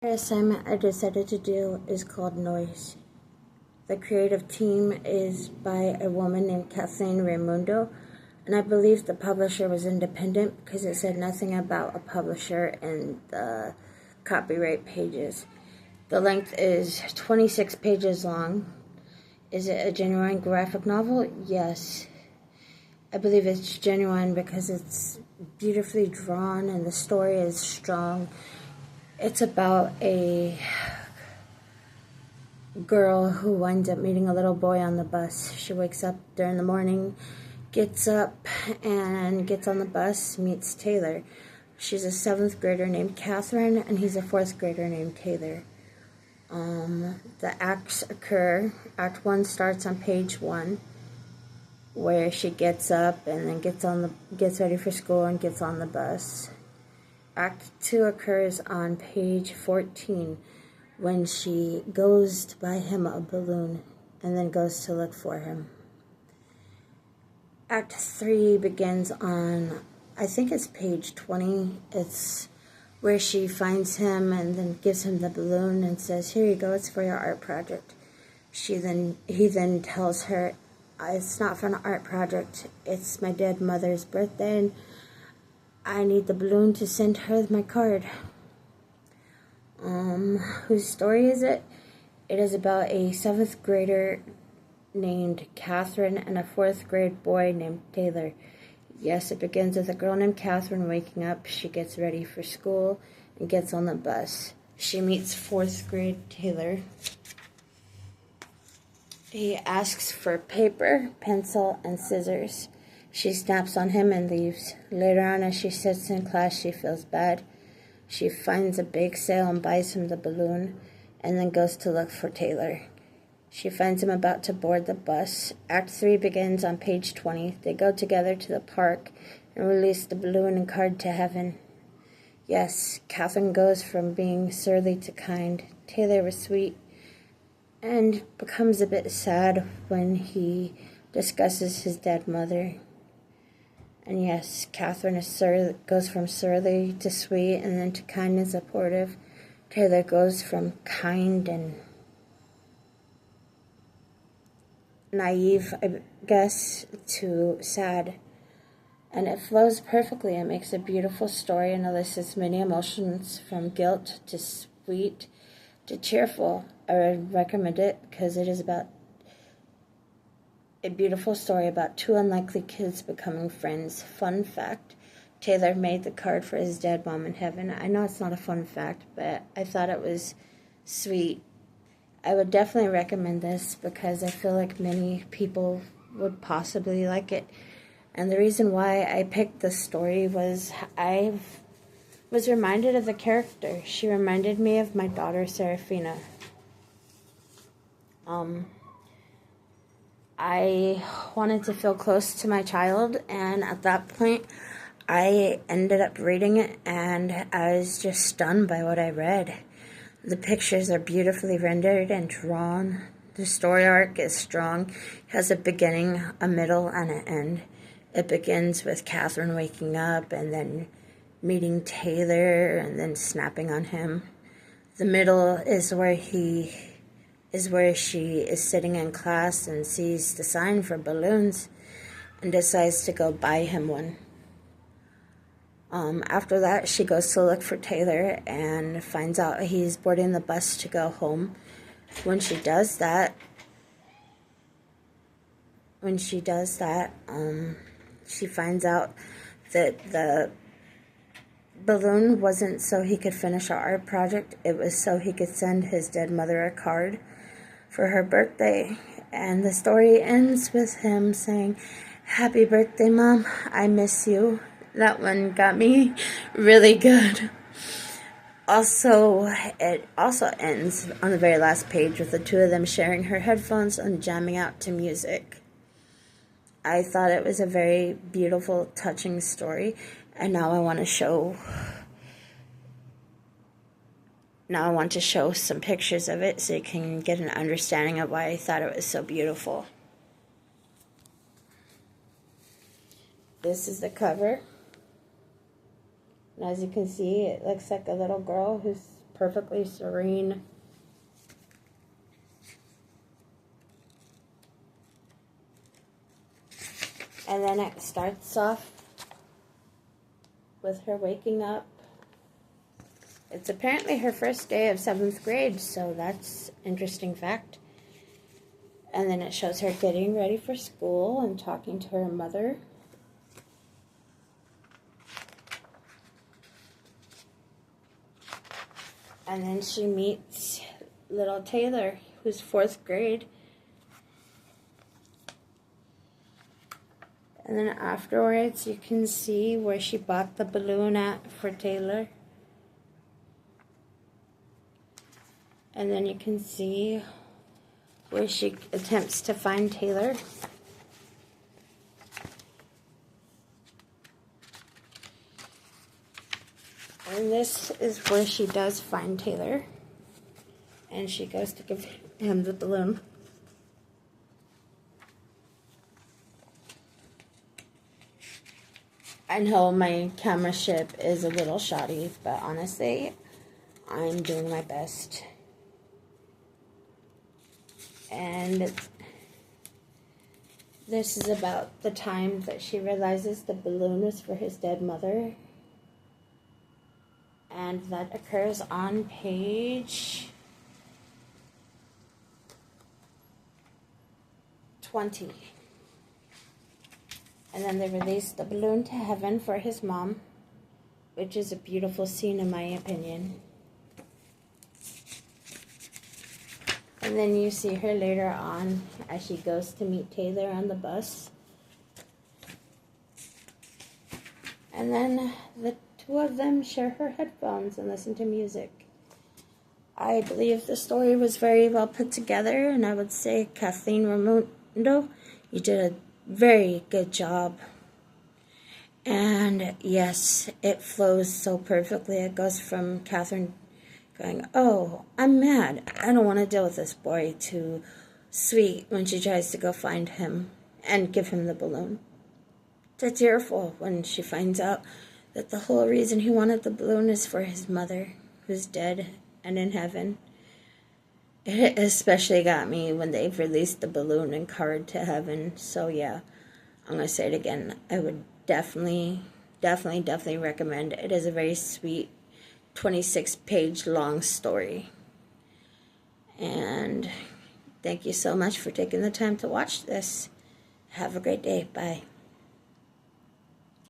The assignment I decided to do is called Noise. The creative team is by a woman named Kathleen Raymundo, and I believe the publisher was independent because it said nothing about a publisher in the copyright pages. The length is 26 pages long. Is it a genuine graphic novel? Yes. I believe it's genuine because it's beautifully drawn and the story is strong. It's about a girl who winds up meeting a little boy on the bus. She wakes up during the morning, gets up and gets on the bus, meets Taylor. She's a 7th grader named Catherine, and he's a 4th grader named Taylor. The acts occur. Act 1 starts on page 1, where she gets up and then gets ready for school and gets on the bus. Act 2 occurs on page 14 when she goes to buy him a balloon and then goes to look for him. Act 3 begins on, I think it's page 20. It's where she finds him and then gives him the balloon and says, "Here you go, it's for your art project." He then tells her, "It's not for an art project, it's my dead mother's birthday and I need the balloon to send her my card." Whose story is it? It is about a 7th grader named Catherine and a 4th grade boy named Taylor. Yes, it begins with a girl named Catherine waking up. She gets ready for school and gets on the bus. She meets 4th grade Taylor. He asks for paper, pencil, and scissors. She snaps on him and leaves. Later on, as she sits in class, she feels bad. She finds a bake sale and buys him the balloon, and then goes to look for Taylor. She finds him about to board the bus. Act 3 begins on page 20. They go together to the park and release the balloon and card to heaven. Yes, Catherine goes from being surly to kind. Taylor was sweet and becomes a bit sad when he discusses his dead mother. And yes, Catherine goes from surly to sweet and then to kind and supportive. Taylor goes from kind and naive, I guess, to sad. And it flows perfectly. It makes a beautiful story and elicits many emotions from guilt to sweet to cheerful. I would recommend it because it is about a beautiful story about 2 unlikely kids becoming friends. Fun fact, Taylor made the card for his dead mom in heaven. I know it's not a fun fact, but I thought it was sweet. I would definitely recommend this because I feel like many people would possibly like it. And the reason why I picked this story was I was reminded of the character. She reminded me of my daughter, Serafina. I wanted to feel close to my child, and at that point, I ended up reading it, and I was just stunned by what I read. The pictures are beautifully rendered and drawn. The story arc is strong. It has a beginning, a middle, and an end. It begins with Catherine waking up, and then meeting Taylor, and then snapping on him. The middle is where she is sitting in class and sees the sign for balloons and decides to go buy him one. After that, she goes to look for Taylor and finds out he's boarding the bus to go home. When she does that, she finds out that the balloon wasn't so he could finish our art project. It was so he could send his dead mother a card for her birthday. And the story ends with him saying, "Happy birthday, Mom. I miss you." That one got me really good. It also ends on the very last page with the 2 of them sharing her headphones and jamming out to music. I thought it was a very beautiful, touching story, and now I want to show some pictures of it so you can get an understanding of why I thought it was so beautiful. This is the cover. And as you can see, it looks like a little girl who's perfectly serene. And then it starts off with her waking up. It's apparently her first day of 7th grade, so that's an interesting fact. And then it shows her getting ready for school and talking to her mother. And then she meets little Taylor, who's 4th grade. And then afterwards, you can see where she bought the balloon at for Taylor. And then you can see where she attempts to find Taylor. And this is where she does find Taylor. And she goes to give him the balloon. I know my camera ship is a little shoddy, but honestly, I'm doing my best. And this is about the time that she realizes the balloon is for his dead mother. And that occurs on page 20. And then they release the balloon to heaven for his mom, which is a beautiful scene in my opinion. And then you see her later on as she goes to meet Taylor on the bus. And then the two of them share her headphones and listen to music. I believe the story was very well put together, and I would say, Kathleen Raymundo, you did a very good job. And yes, it flows so perfectly. It goes from Catherine going, oh, I'm mad, I don't want to deal with this boy, to sweet when she tries to go find him and give him the balloon, to tearful when she finds out that the whole reason he wanted the balloon is for his mother, who's dead and in heaven. It especially got me when they released the balloon and card to heaven. So yeah, I'm going to say it again. I would definitely recommend it. It is a very sweet 26-page long story. And thank you so much for taking the time to watch this. Have a great day. Bye.